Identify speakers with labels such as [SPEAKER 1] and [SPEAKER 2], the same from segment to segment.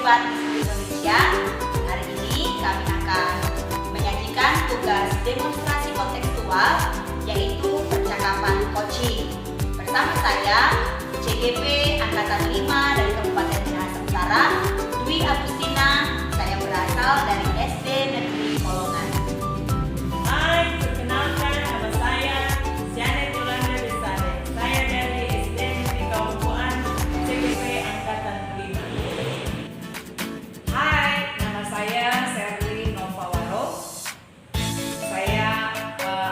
[SPEAKER 1] siswa di seluruh Indonesia. Hari ini kami akan menyajikan tugas demonstrasi kontekstual, yaitu percakapan coaching. Bersama saya, CGP Angkatan 5 dari Kabupaten Minahasa Utara, Dwi Agustina. Saya berasal dari SD Negeri Kolongan.
[SPEAKER 2] Hai, perkenalkan nama saya Janet Yolanda Besare. Saya dari SD Negeri Kaumpuan, CGP Angkatan 5. Hai, nama saya Serli Novawaro. Saya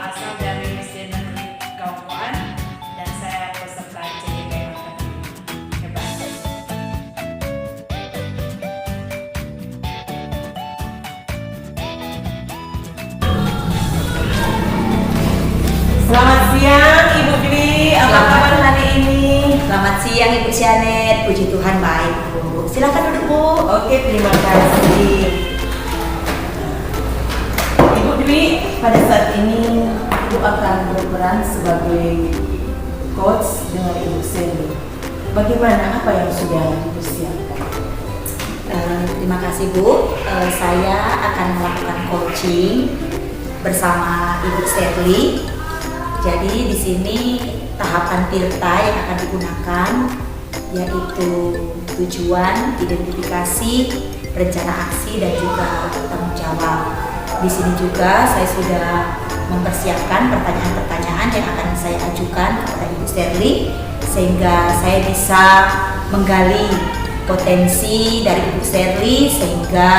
[SPEAKER 2] asal dari SD Negeri Kaumpuan dan saya peserta CGP Angkatan 5. Hebat. Selamat siang Ibu Dwi, apa kabar hari ini?
[SPEAKER 1] Selamat siang Ibu Janet, puji Tuhan baik Bu. Silakan duduk Bu.
[SPEAKER 2] Oke, terima kasih. Ibu Dwi, pada saat ini Ibu akan berperan sebagai coach dengan Ibu Seli. Bagaimana, apa yang sudah Ibu siapkan?
[SPEAKER 1] Terima kasih Bu. Saya akan melakukan coaching bersama Ibu Serli. Jadi di sini tahapan tirta yang akan digunakan yaitu tujuan, identifikasi, rencana aksi dan juga tanggung jawab. Di sini juga saya sudah mempersiapkan pertanyaan-pertanyaan yang akan saya ajukan kepada Ibu Serli sehingga saya bisa menggali potensi dari Ibu Serli sehingga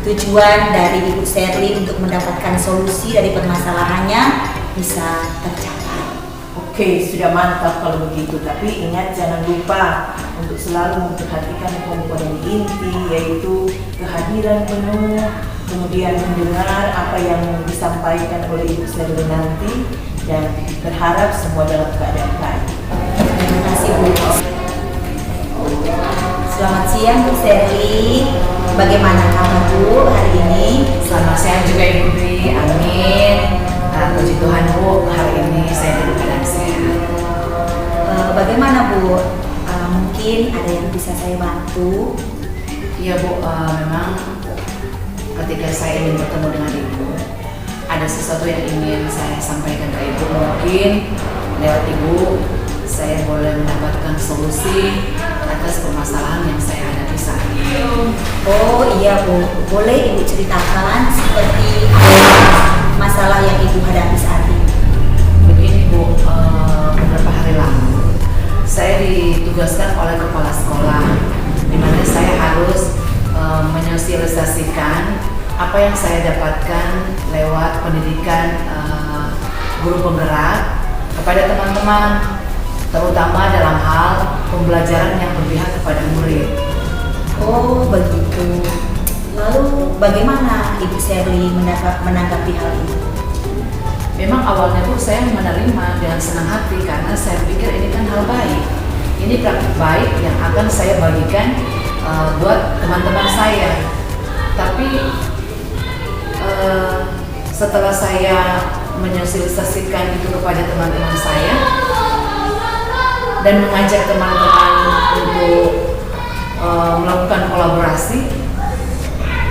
[SPEAKER 1] tujuan dari Ibu Serli untuk mendapatkan solusi dari permasalahannya bisa tercapai.
[SPEAKER 2] Oke, sudah mantap kalau begitu. Tapi ingat jangan lupa untuk selalu memperhatikan komponen inti yaitu kehadiran penuh, kemudian mendengar apa yang disampaikan oleh Ibu Serli nanti dan berharap semua dalam keadaan baik.
[SPEAKER 1] Terima kasih Bu. Selamat siang Bu Serli. Bagaimana kabar Bu hari ini?
[SPEAKER 3] Selamat siang juga Ibu Dwi, amin. Puji Tuhan Bu, hari ini saya dalam keadaan sehat.
[SPEAKER 1] Bagaimana Bu? Mungkin ada yang bisa saya bantu?
[SPEAKER 3] Iya Bu, memang ketika saya ingin bertemu dengan Ibu, ada sesuatu yang ingin saya sampaikan ke Ibu. Mungkin lewat Ibu, saya boleh mendapatkan solusi atas permasalahan yang saya hadapi saat ini.
[SPEAKER 1] Oh iya Bu, boleh Ibu ceritakan seperti masalah yang Ibu hadapi saat ini?
[SPEAKER 3] Begini Bu, beberapa hari lalu saya ditugaskan oleh kepala sekolah di mana saya harus menyosialisasikan apa yang saya dapatkan lewat pendidikan guru penggerak kepada teman-teman, terutama dalam hal pembelajaran yang berpihak kepada murid.
[SPEAKER 1] Oh begitu. Lalu bagaimana Ibu Serli menanggapi hal ini?
[SPEAKER 3] Memang awalnya Bu saya menerima dengan senang hati karena saya pikir ini kan hal baik. Ini praktik baik yang akan saya bagikan buat teman-teman saya. Tapi setelah saya menyosialisasikan itu kepada teman-teman saya dan mengajak teman-teman untuk melakukan kolaborasi,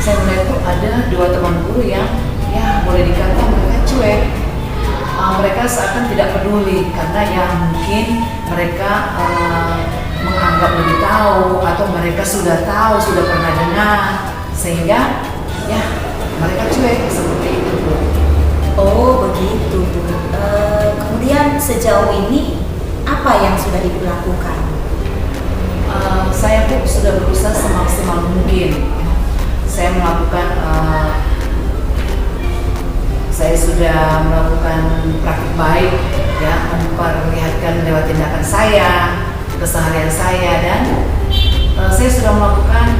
[SPEAKER 3] saya melihat tuh ada dua teman guru yang ya boleh dikatakan mereka cuek. Mereka seakan tidak peduli karena ya mungkin mereka menganggap lebih tahu atau mereka sudah tahu, sudah pernah dengar sehingga ya mereka cuek seperti itu Bu.
[SPEAKER 1] Oh begitu Bu. Kemudian sejauh ini apa yang sudah Ibu lakukan?
[SPEAKER 3] Saya Bu sudah berusaha semaksimal mungkin. Saya sudah melakukan praktik baik ya, memperlihatkan lewat tindakan saya, keseharian saya dan saya sudah melakukan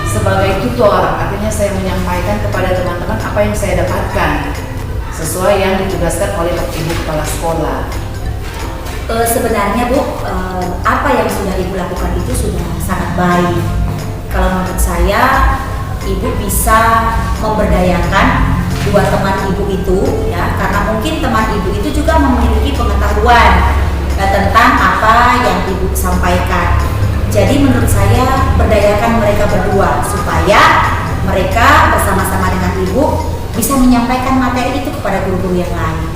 [SPEAKER 3] sebagai tutor, artinya saya menyampaikan kepada teman-teman apa yang saya dapatkan sesuai yang ditugaskan oleh Ibu Kepala Sekolah.
[SPEAKER 1] Sebenarnya Bu, apa yang sudah Ibu lakukan itu sudah sangat baik. Kalau menurut saya, Ibu bisa memberdayakan dua teman Ibu itu, ya, karena mungkin teman Ibu itu juga memiliki pengetahuan tentang apa yang Ibu sampaikan. Jadi menurut saya berdayakan mereka berdua supaya mereka bersama-sama dengan ibu bisa menyampaikan materi itu kepada guru-guru yang lain.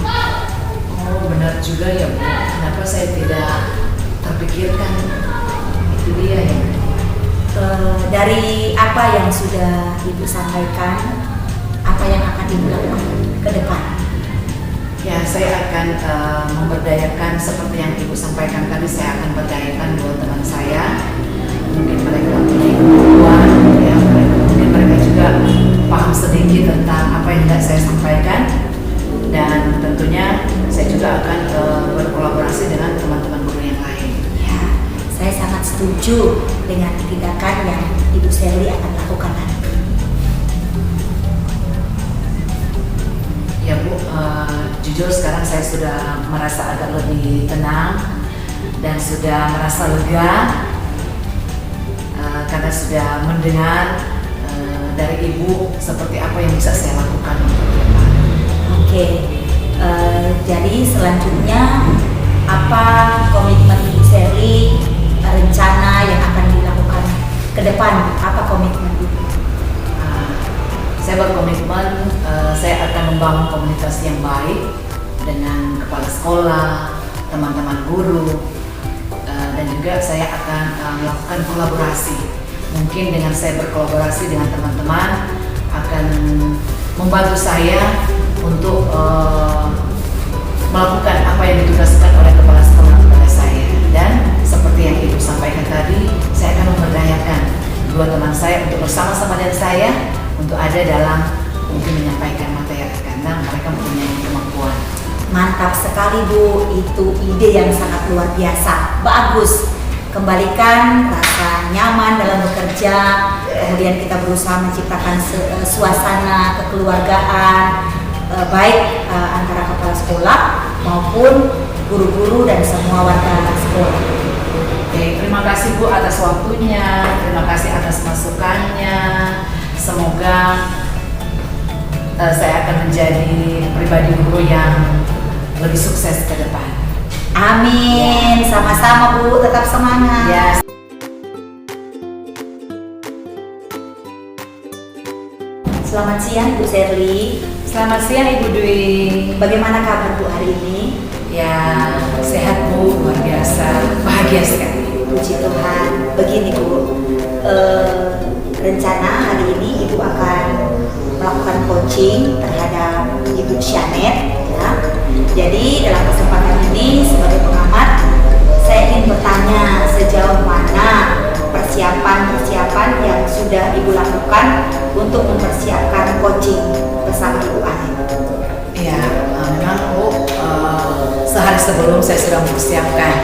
[SPEAKER 3] Oh, benar juga ya Bu. Kenapa saya tidak terpikirkan? Itu dia ya.
[SPEAKER 1] Dari apa yang sudah ibu sampaikan, apa yang akan ibu lakukan ke depan?
[SPEAKER 3] Ya, saya akan memberdayakan seperti yang ibu sampaikan tadi. Saya akan berdayakan dua teman saya. Mungkin mereka mempunyai kemampuan, ya, mungkin mereka juga paham sedikit tentang apa yang hendak saya sampaikan. Dan tentunya saya juga akan berkolaborasi dengan teman-teman guru yang lain.
[SPEAKER 1] Ya, saya sangat setuju dengan tindakan yang Ibu Sherly akan lakukan nanti.
[SPEAKER 3] Ya Bu, jujur sekarang saya sudah merasa agak lebih tenang dan sudah merasa lega karena sudah mendengar dari Ibu seperti apa yang bisa saya lakukan untuk ke depan.
[SPEAKER 1] Oke, jadi selanjutnya apa komitmen Ibu Sherly, rencana yang akan dilakukan ke depan? Apa komitmen Ibu?
[SPEAKER 3] Saya berkomitmen saya akan membangun komunikasi yang baik dengan kepala sekolah, teman-teman guru, dan juga saya akan melakukan kolaborasi. Mungkin dengan saya berkolaborasi dengan teman-teman akan membantu saya untuk melakukan apa yang ditugaskan oleh kepala sekolah kepada saya. Dan seperti yang Ibu sampaikan tadi, saya akan memberdayakan dua teman saya untuk bersama-sama dengan saya untuk ada dalam mungkin menyampaikan materi karena mereka mempunyai kemampuan.
[SPEAKER 1] Mantap sekali Bu, itu ide yang sangat luar biasa. Bagus, kembalikan rasa nyaman dalam bekerja, kemudian kita berusaha menciptakan suasana kekeluargaan baik antara kepala sekolah maupun guru-guru dan semua warga sekolah.
[SPEAKER 3] Oke, terima kasih Bu atas waktunya, terima kasih atas masukannya. Semoga saya akan menjadi pribadi guru yang lebih sukses ke depan.
[SPEAKER 1] Amin, sama-sama Bu, tetap semangat.
[SPEAKER 3] Ya.
[SPEAKER 1] Selamat siang Ibu Sherly.
[SPEAKER 3] Selamat siang Ibu Dwi.
[SPEAKER 1] Bagaimana kabar Bu hari ini?
[SPEAKER 3] Ya, sehat Bu, luar biasa, bahagia sekali.
[SPEAKER 1] Puji Tuhan. Begini Bu, rencana hari ini Ibu akan melakukan coaching terhadap Ibu Shanet, ya. Jadi dalam kesempatan ini sebagai pengamat, saya ingin bertanya sejauh mana persiapan yang sudah Ibu lakukan untuk mempersiapkan coaching bersama Ibu Anet.
[SPEAKER 3] Ya, memang Bu, sehari sebelum saya sudah mempersiapkan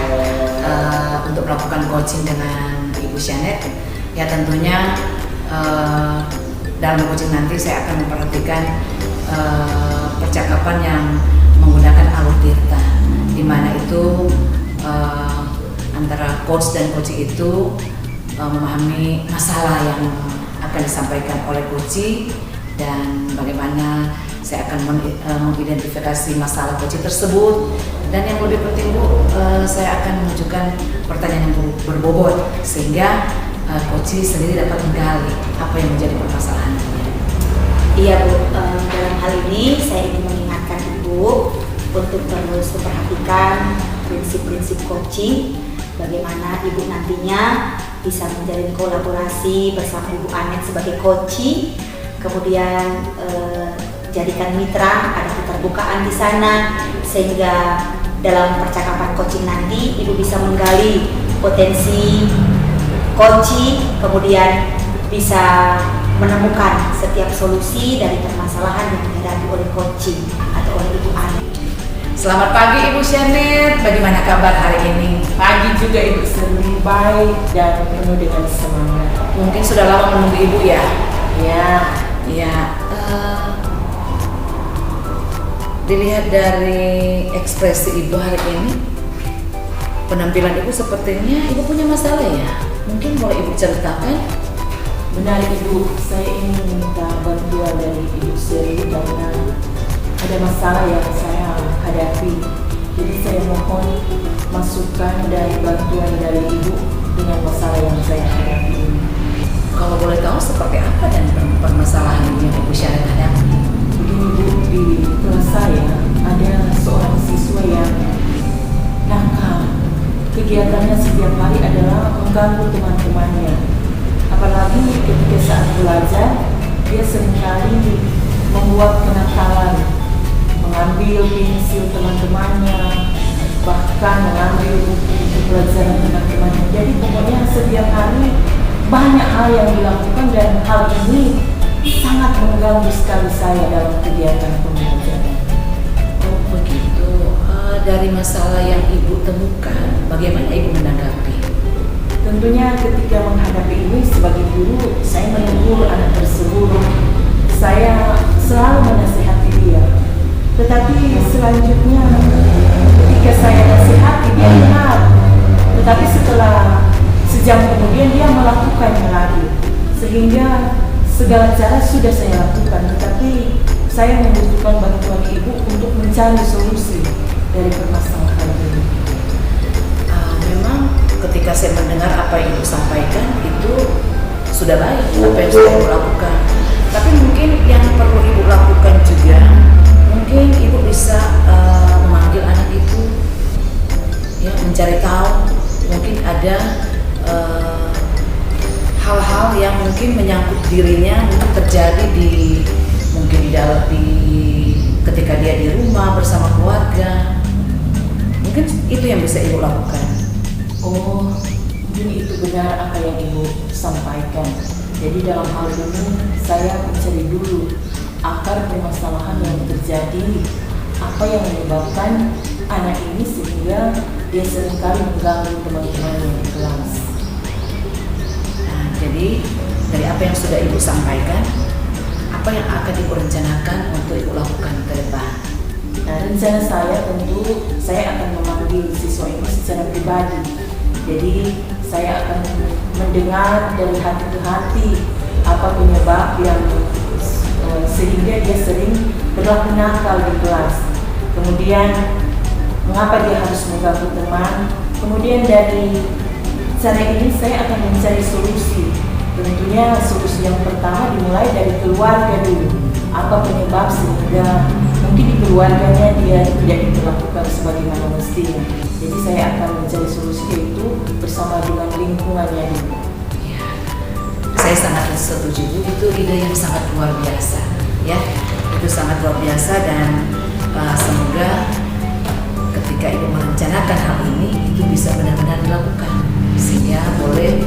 [SPEAKER 3] untuk melakukan coaching dengan Ibu Shanet. Ya tentunya dalam coaching nanti saya akan memperhatikan percakapan yang menggunakan alur tirta, di mana itu antara coach dan coachee itu memahami masalah yang akan disampaikan oleh coachee dan bagaimana saya akan mengidentifikasi masalah coachee tersebut. Dan yang lebih penting Bu, saya akan menunjukkan pertanyaan yang berbobot sehingga coachee sendiri dapat menggali apa yang menjadi permasalahannya.
[SPEAKER 1] Iya Bu, dalam hal ini saya ingin mengingatkan Ibu untuk terus memperhatikan prinsip-prinsip coaching, bagaimana Ibu nantinya bisa menjalin kolaborasi bersama Ibu Anet sebagai coachee, kemudian jadikan mitra, ada keterbukaan di sana, sehingga dalam percakapan coaching nanti Ibu bisa menggali potensi coachee, kemudian bisa menemukan setiap solusi dari permasalahan yang dihadapi oleh coaching atau oleh Ibu Anet.
[SPEAKER 3] Selamat pagi Ibu Shanet, bagaimana kabar hari ini?
[SPEAKER 2] Pagi juga Ibu Sherly, baik dan penuh dengan semangat.
[SPEAKER 3] Mungkin sudah lama menunggu Ibu ya?
[SPEAKER 2] Ya,
[SPEAKER 3] Ya, dilihat dari ekspresi Ibu hari ini, penampilan Ibu sepertinya Ibu punya masalah ya? Mungkin boleh Ibu ceritakan?
[SPEAKER 2] benar Ibu, saya ingin minta bantuan dari Ibu Sherly karena ada masalah yang saya hadapi. Jadi saya mohon masukan dan bantuan dari Ibu dengan masalah yang saya hadapi ini.
[SPEAKER 3] Kalau boleh tahu seperti apa dan permasalahan yang Ibu Syarah hadapi?
[SPEAKER 2] Begini Bu, di kelas saya ada seorang siswa yang nakal. Kegiatannya setiap hari adalah mengganggu teman-temannya. Apalagi ketika saat belajar, dia seringkali membuat kenakalan, mengambil pensil teman-temannya, bahkan mengambil buku pelajaran teman-temannya. Jadi pokoknya setiap hari banyak hal yang dilakukan dan hal ini sangat mengganggu sekali saya dalam kegiatan pembelajaran.
[SPEAKER 3] Oh begitu. Dari masalah yang Ibu temukan, bagaimana Ibu menanggapi?
[SPEAKER 2] Tentunya ketika menghadapi ini sebagai guru, saya menegur anak tersebut. Saya selalu menasihati dia. Tetapi selanjutnya ketika saya nasihati dia benar. Tetapi setelah sejam kemudian dia melakukannya lagi. Sehingga segala cara sudah saya lakukan. Tetapi saya membutuhkan bantuan ibu untuk mencari solusi dari permasalahan ini.
[SPEAKER 3] Memang ketika saya mendengar apa yang Ibu sampaikan itu sudah baik apa yang sudah Ibu lakukan. Tapi mungkin yang perlu Ibu lakukan juga, mungkin Ibu bisa memanggil anak itu, ya, mencari tahu. Mungkin ada hal-hal yang mungkin menyangkut dirinya, mungkin terjadi mungkin di dalam ketika dia di rumah bersama keluarga. Mungkin itu yang bisa Ibu lakukan.
[SPEAKER 2] Oh, mungkin itu benar apa yang Ibu sampaikan. Jadi dalam hal ini saya mencari dulu akar permasalahan yang terjadi, apa yang menyebabkan anak ini sehingga dia seringkali mengganggu teman-temannya di kelas.
[SPEAKER 3] Nah, jadi dari apa yang sudah Ibu sampaikan, apa yang akan Ibu rencanakan untuk Ibu lakukan ke depan?
[SPEAKER 2] Nah, rencana saya tentu saya akan memanggil siswa ini secara pribadi. Jadi saya akan mendengar dari hati ke hati apa penyebab yang sehingga dia sering berlaku nakal di kelas. Kemudian mengapa dia harus mengganggu teman. Kemudian dari cara ini saya akan mencari solusi. Tentunya solusi yang pertama dimulai dari keluarga dulu. Apa penyebab sehingga mungkin di keluarganya dia tidak diperlakukan sebagaimana mestinya. Jadi saya akan mencari solusi itu bersama dengan lingkungannya dulu.
[SPEAKER 3] Ya, saya sangat setuju Bu, itu ide yang sangat luar biasa. Ya, itu sangat luar biasa dan semoga ketika Ibu merencanakan hal ini itu bisa benar-benar dilakukan sehingga boleh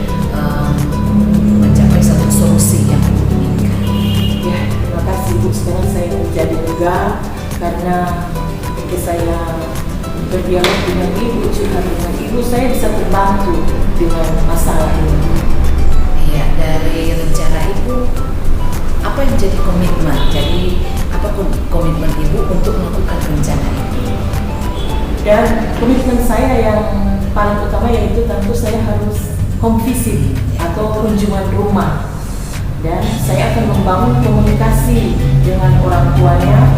[SPEAKER 3] mencapai satu solusi yang Ibu inginkan.
[SPEAKER 2] Ya, terima kasih Bu. Sekarang saya menjadi lega karena ketika saya berdialog dengan Ibu, curhat dengan Ibu, saya bisa terbantu dengan masalah ini.
[SPEAKER 3] Iya, dari rencana Ibu, apa yang jadi komitmen? Jadi, apa komitmen Ibu untuk melakukan rencana ini?
[SPEAKER 2] Dan komitmen saya yang paling utama yaitu tentu saya harus home visit atau kunjungan rumah. Dan saya akan membangun komunikasi dengan orang tuanya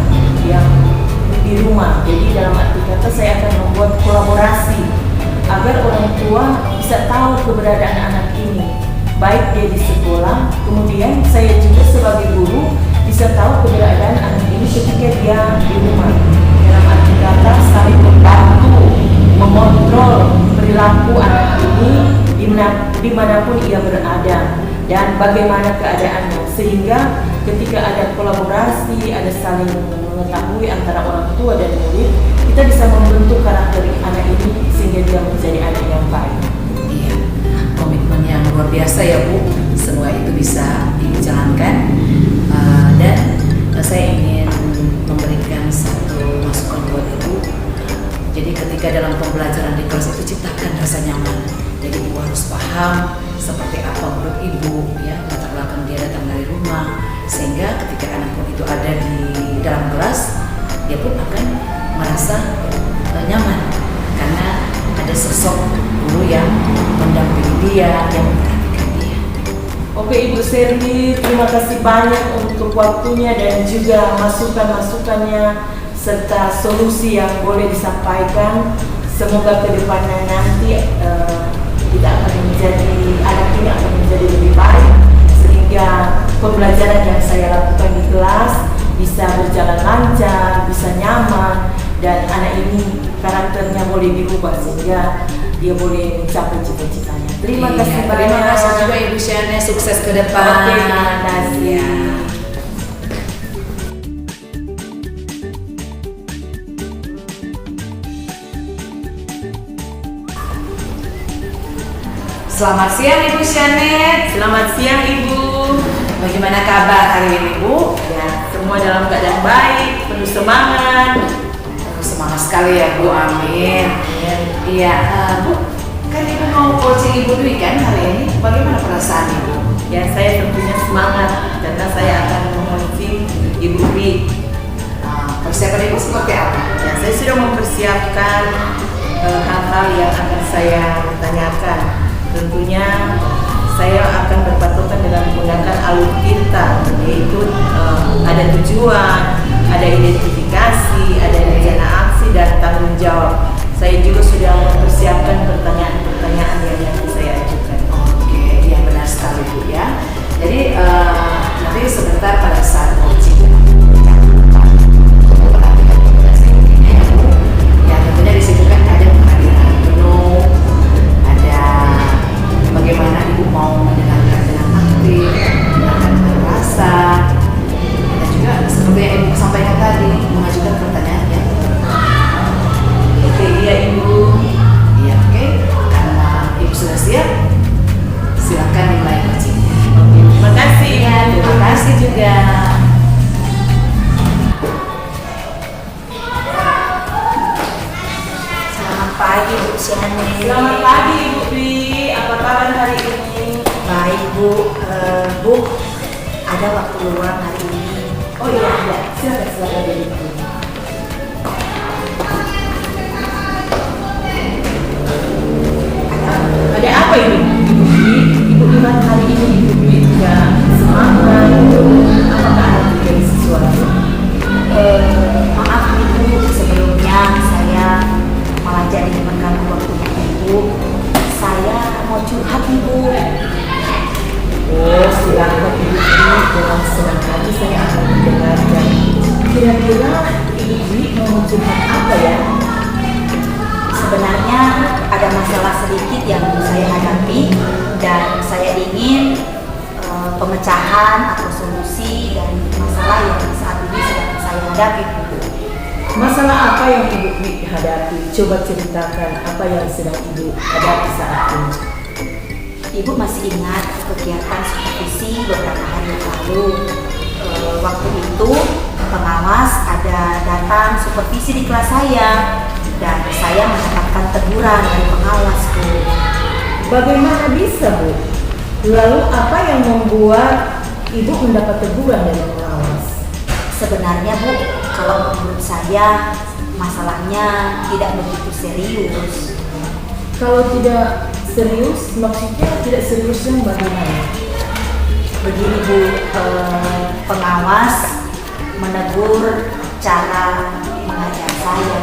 [SPEAKER 2] yang di rumah. Jadi dalam arti kata saya akan membuat kolaborasi agar orang tua bisa tahu keberadaan anak ini, baik dia di sekolah, kemudian saya juga sebagai guru bisa tahu keberadaan anak ini ketika dia di rumah. Dalam arti kata saling membantu mengontrol perilaku anak ini dimanapun ia berada dan bagaimana keadaannya, sehingga ketika ada kolaborasi, ada saling mengetahui antara orang tua dan murid, kita bisa membentuk karakter anak ini sehingga dia menjadi anak yang baik.
[SPEAKER 3] Iya, komitmen yang luar biasa ya Bu. Semua itu bisa dijalankan dan saya ingin memberikan satu masukan buat Ibu. Jadi ketika dalam pembelajaran di kelas itu ciptakan rasa nyaman. Jadi Ibu harus paham seperti apa menurut Ibu, ya, latar belakang dia datang dari rumah, sehingga ketika anak pun itu ada di dalam kelas, dia pun akan merasa nyaman karena ada sosok guru yang mendampingi dia, yang memperhatikan dia.
[SPEAKER 2] Oke Ibu Serli, terima kasih banyak untuk waktunya dan juga masukan-masukannya serta solusi yang boleh disampaikan. Semoga kedepannya nanti kita akan menjadi menjadi anak ini akan menjadi lebih baik, sehingga pembelajaran yang saya lakukan di kelas bisa berjalan lancar, bisa nyaman, dan anak ini karakternya boleh diubah sehingga dia boleh mencapai cita-citanya. Terima kasih banyak.
[SPEAKER 3] Terima kasih juga Ibu Syane, sukses ke depan.
[SPEAKER 2] Oke, terima kasih.
[SPEAKER 3] Iya. Selamat siang Ibu Syane.
[SPEAKER 2] Selamat siang Ibu.
[SPEAKER 3] Bagaimana kabar hari ini Bu?
[SPEAKER 2] Ya, semua dalam keadaan baik, penuh semangat.
[SPEAKER 3] Semangat sekali ya Bu, amin. Iya, Bu, kan Ibu mau coaching Ibu Dwi kan hari ini? Bagaimana perasaan Ibu?
[SPEAKER 2] Ya, saya tentunya semangat karena saya akan mengunci Ibu Dwi.
[SPEAKER 3] Persiapan Ibu seperti apa?
[SPEAKER 2] Ya, saya sudah mempersiapkan hal-hal yang akan saya tanyakan. Tentunya saya akan berpatokan dengan menggunakan alutsista, yaitu ada tujuan, ada identifikasi, ada rencana aksi dan tanggung jawab. Saya juga sudah mempersiapkan pertanyaan-pertanyaan yang nanti saya ajukan.
[SPEAKER 3] Oke, iya benar sekali Bu ya. Jadi nanti sebentar pada saat coaching perhatikan informasi intinya ya Bu. Ya tentunya di situ kan ada kehadiran penuh, ada bagaimana Ibu mau mendengarkan dengan aktif, mendengarkan dengan rasa, dan juga seperti yang Ibu sampaikan tadi mengajukan pertanyaan yang
[SPEAKER 2] Oke, iya Ibu.
[SPEAKER 3] iya oke. Karena Ibu sudah siap, silakan dimulai coachingnya.
[SPEAKER 2] Oke, terima kasih.
[SPEAKER 3] Iya, terima kasih juga.
[SPEAKER 1] Selamat pagi Bu Syane.
[SPEAKER 2] Selamat pagi Ibu Dwi. Apa kabar hari ini?
[SPEAKER 1] Baik Bu. Bu, ada waktu luang hari ini.
[SPEAKER 2] Oh iya, ada. Silakan dari Ibu. Ada apa ini Ibu Dwi? Ibu lihat hari ini Ibu Dwi juga semangat. Apakah ada terjadi sesuatu?
[SPEAKER 1] Maaf Ibu, sebelumnya saya malah jadi mengganggu waktunya Ibu. Saya mau curhat Ibu.
[SPEAKER 2] Oh, silakan Ibu Dwi, dengan senang hati saya akan mendengarkan. Kira-kira Ibu Dwi mau curhat apa ya?
[SPEAKER 1] Sebenarnya ada masalah sedikit yang saya hadapi dan saya ingin pemecahan atau solusi dari masalah yang saat ini sedang saya hadapi.
[SPEAKER 2] Masalah apa yang Ibu Dwi hadapi? Coba ceritakan apa yang sedang Ibu hadapi saat ini.
[SPEAKER 1] Ibu masih ingat kegiatan supervisi beberapa hari yang lalu. Waktu itu pengawas ada datang supervisi di kelas saya dan saya mendapatkan teguran dari pengawas Bu.
[SPEAKER 2] Bagaimana bisa Bu? Lalu apa yang membuat Ibu mendapat teguran dari pengawas?
[SPEAKER 1] Sebenarnya Bu, kalau menurut saya masalahnya tidak begitu serius.
[SPEAKER 2] Kalau tidak serius, maksudnya tidak serius yang bagaimana?
[SPEAKER 1] Begini Bu, pengawas menegur cara mengajar saya.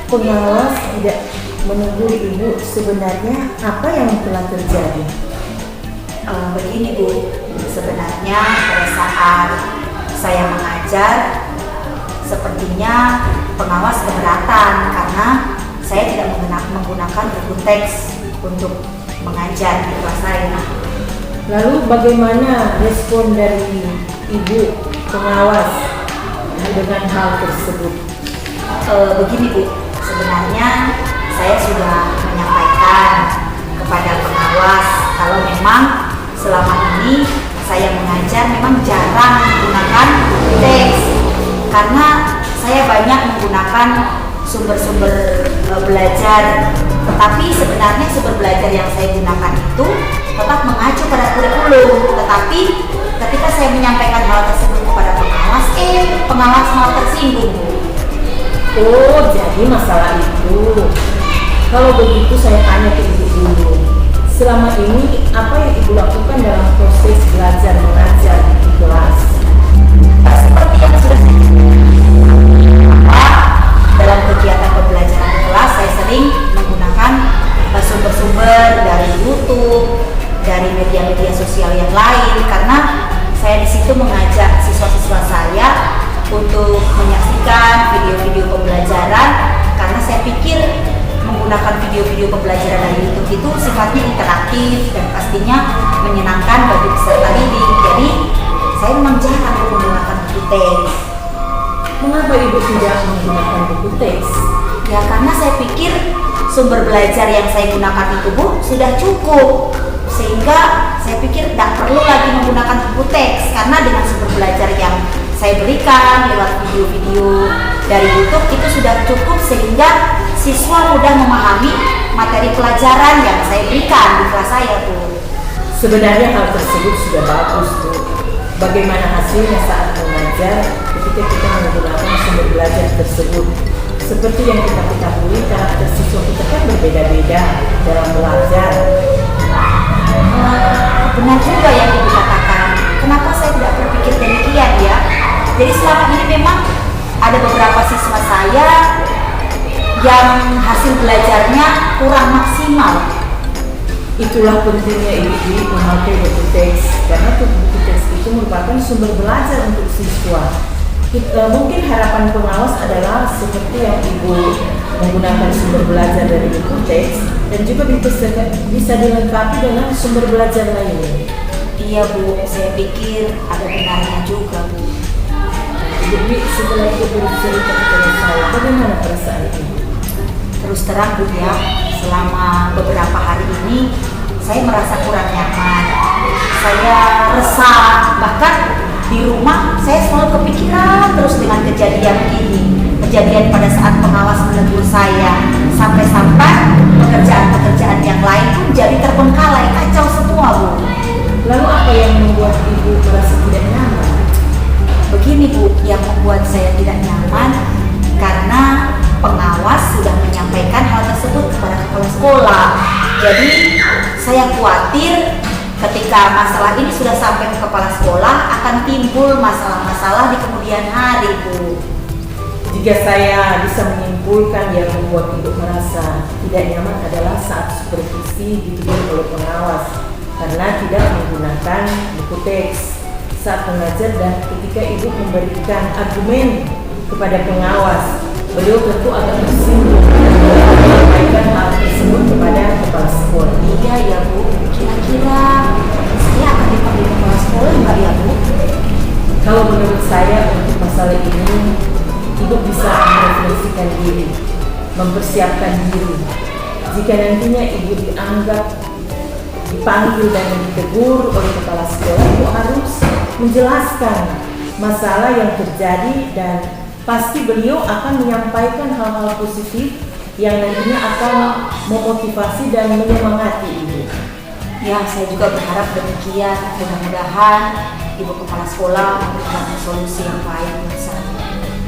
[SPEAKER 2] Pengawas tidak menegur Ibu, sebenarnya apa yang telah terjadi?
[SPEAKER 1] Begini Bu, sebenarnya pada saat saya mengajar, sepertinya pengawas keberatan karena saya tidak menggunakan buku teks untuk mengajar di kelas saya.
[SPEAKER 2] Lalu bagaimana respon dari Ibu pengawas dengan hal tersebut?
[SPEAKER 1] Begini Bu, sebenarnya saya sudah menyampaikan kepada pengawas kalau memang selama ini saya mengajar memang jarang menggunakan teks karena saya banyak menggunakan sumber-sumber belajar, tetapi sebenarnya sumber belajar yang saya gunakan itu tetap mengacu pada kurikulum. Tetapi ketika saya menyampaikan hal tersebut kepada pengawas, pengawas malah tersinggung.
[SPEAKER 2] Oh, jadi masalah itu. Kalau begitu saya tanya ke Ibu dulu. Selama ini apa yang Ibu lakukan dalam proses belajar mengajar di kelas?
[SPEAKER 1] Seperti yang sudah saya dalam kegiatan pembelajaran di kelas, saya sering menggunakan sumber-sumber dari YouTube, dari media-media sosial yang lain, karena saya di situ mengajak siswa-siswa saya untuk menyaksikan video-video pembelajaran, karena saya pikir menggunakan video-video pembelajaran dari YouTube itu sifatnya interaktif dan pastinya menyenangkan bagi peserta didik. Jadi saya memang jarang menggunakan buku teks.
[SPEAKER 2] Mengapa Ibu tidak menggunakan buku teks?
[SPEAKER 1] Ya karena saya pikir sumber belajar yang saya gunakan itu Bu sudah cukup, sehingga saya pikir tidak perlu lagi menggunakan buku teks, karena dengan sumber belajar yang saya berikan lewat video-video dari YouTube itu sudah cukup, sehingga siswa mudah memahami materi pelajaran yang saya berikan di kelas saya Bu.
[SPEAKER 2] Sebenarnya hal tersebut sudah bagus Bu. Bagaimana hasilnya saat mengajar ketika kita menggunakan sumber belajar tersebut? Seperti yang kita ketahui, karakter siswa kita kan berbeda-beda dalam belajar.
[SPEAKER 1] Benar juga yang Ibu katakan. Kenapa saya tidak berpikir demikian ya? Jadi selama ini memang ada beberapa siswa saya yang hasil belajarnya kurang maksimal.
[SPEAKER 2] Itulah pentingnya Ibu memakai buku teks, karena buku teks itu merupakan sumber belajar untuk siswa. Mungkin harapan pengawas adalah seperti yang Ibu menggunakan sumber belajar dari buku teks dan juga bisa dilengkapi dengan sumber belajar lainnya.
[SPEAKER 1] Iya Bu, saya pikir ada benarnya juga Bu.
[SPEAKER 2] Jadi setelah itu bercerita kepada saya, bagaimana perasaan Ibu?
[SPEAKER 1] Terus terang Bu ya, selama beberapa hari ini saya merasa kurang nyaman. Saya resah, bahkan di rumah saya selalu kepikiran terus dengan kejadian ini. Kejadian pada saat pengawas menegur saya, sampai-sampai pekerjaan-pekerjaan yang lain pun jadi terbengkalai, kacau semua Bu.
[SPEAKER 2] Lalu apa yang membuat Ibu merasa tidak nyaman?
[SPEAKER 1] Begini Bu, yang membuat saya tidak nyaman karena pengawas sudah menyampaikan hal tersebut kepada kepala sekolah. Jadi saya khawatir ketika masalah ini sudah sampai ke kepala sekolah akan timbul masalah-masalah di kemudian hari Bu.
[SPEAKER 2] Jika saya bisa menyimpulkan yang membuat Ibu merasa tidak nyaman adalah saat supervisi ditegur oleh pengawas karena tidak menggunakan buku teks saat mengajar, dan ketika Ibu memberikan argumen kepada pengawas, beliau tentu agak tersinggung dan menyampaikan hal tersebut kepada kepala sekolah.
[SPEAKER 1] Iya ya Bu, kira-kira saya akan dipanggil kepala sekolah enggak ya Bu?
[SPEAKER 2] Kalau menurut saya untuk masalah ini, Ibu bisa merefleksikan diri, mempersiapkan diri. Jika nantinya Ibu dipanggil dan ditegur oleh kepala sekolah, Ibu harus menjelaskan masalah yang terjadi, dan pasti beliau akan menyampaikan hal-hal positif yang nantinya akan memotivasi dan menyemangati Ibu.
[SPEAKER 1] Ya, saya juga berharap demikian. Mudah-mudahan Ibu kepala sekolah memberikan solusi yang baik buat saya.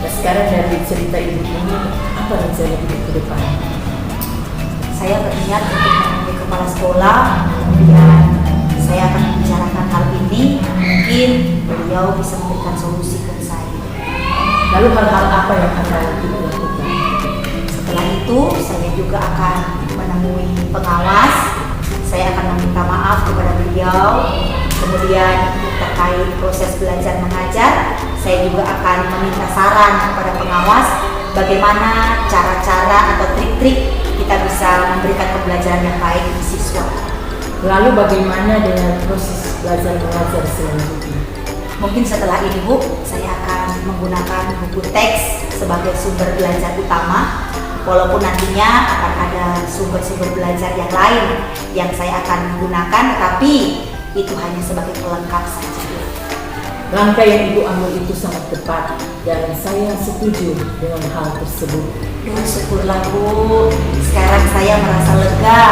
[SPEAKER 2] Nah, sekarang dari cerita Ibu ini, apa rencana Ibu ke depan?
[SPEAKER 1] Saya berniat untuk menemui kepala sekolah, kemudian saya akan membicarakan hal ini. Mungkin beliau bisa memberikan solusi ke saya.
[SPEAKER 2] Lalu hal-hal apa yang akan Ibu lakukan?
[SPEAKER 1] Setelah itu, saya juga akan menemui pengawas. Saya akan meminta maaf kepada beliau. Kemudian terkait proses belajar mengajar, saya juga akan meminta saran kepada pengawas bagaimana cara-cara atau trik-trik kita bisa memberikan pembelajaran yang baik di siswa.
[SPEAKER 2] Lalu bagaimana dengan proses belajar mengajar selanjutnya?
[SPEAKER 1] Mungkin setelah ini Bu, saya akan menggunakan buku teks sebagai sumber belajar utama, walaupun nantinya akan ada sumber-sumber belajar yang lain yang saya akan gunakan, tapi itu hanya sebagai pelengkap saja.
[SPEAKER 2] Langkah yang Ibu ambil itu sangat tepat dan saya setuju dengan hal tersebut.
[SPEAKER 1] Duh, syukurlah Bu, sekarang saya merasa lega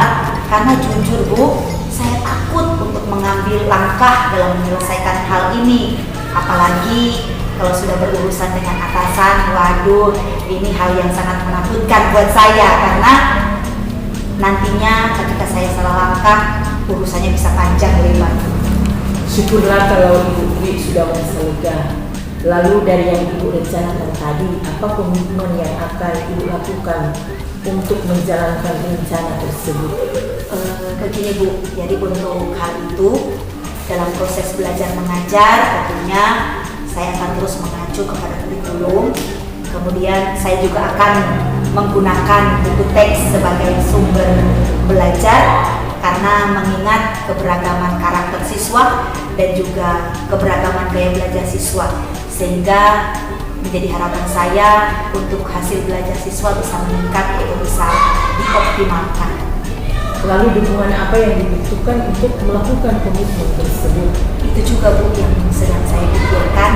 [SPEAKER 1] karena jujur Bu, saya takut untuk mengambil langkah dalam menyelesaikan hal ini. Apalagi kalau sudah berurusan dengan atasan, waduh, ini hal yang sangat menakutkan buat saya karena nantinya ketika saya salah langkah, urusannya bisa panjang lebar.
[SPEAKER 2] Syukurlah kalau Ibu Dwi sudah merasa lega. Lalu dari yang Ibu rencanakan tadi, apa komitmen yang akan Ibu lakukan untuk menjalankan rencana tersebut?
[SPEAKER 1] Begini Bu, jadi untuk hal itu dalam proses belajar mengajar tentunya saya akan terus mengacu kepada kurikulum. Kemudian saya juga akan menggunakan buku teks sebagai sumber belajar karena mengingat keberagaman karakter siswa dan juga keberagaman gaya belajar siswa, sehingga menjadi harapan saya untuk hasil belajar siswa bisa meningkat atau bisa dioptimalkan.
[SPEAKER 2] Lalu dukungan apa yang dibutuhkan untuk melakukan komitmen tersebut?
[SPEAKER 1] Itu juga Bu yang sedang saya pikirkan.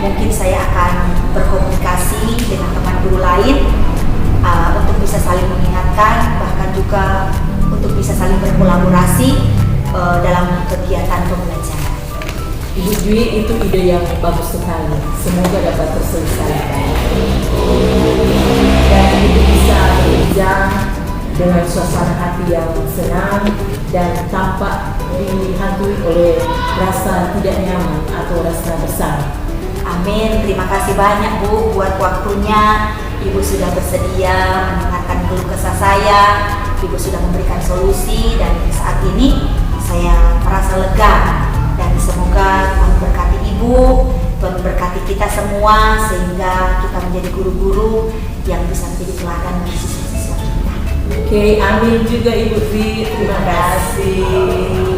[SPEAKER 1] Mungkin saya akan berkomunikasi dengan teman guru lain untuk bisa saling mengingatkan, bahkan juga untuk bisa saling berkolaborasi dalam kegiatan pembelajaran.
[SPEAKER 2] Ibu Dwi, itu ide yang bagus sekali. Semoga dapat terselesaikan. Dan Ibu bisa bekerja dengan suasana hati yang senang dan tampak dihantui oleh rasa tidak nyaman atau rasa besar.
[SPEAKER 1] Amin, terima kasih banyak Bu buat waktunya. Ibu sudah bersedia mendengarkan keluh kesah saya. Ibu sudah memberikan solusi dan saat ini saya merasa lega. Dan semoga Tuhan berkati Ibu, Tuhan berkati kita semua sehingga kita menjadi guru-guru yang bisa menjadi teladan bagi siswa-siswa kita.
[SPEAKER 2] Oke, amin juga Ibu Dwi. Terima kasih.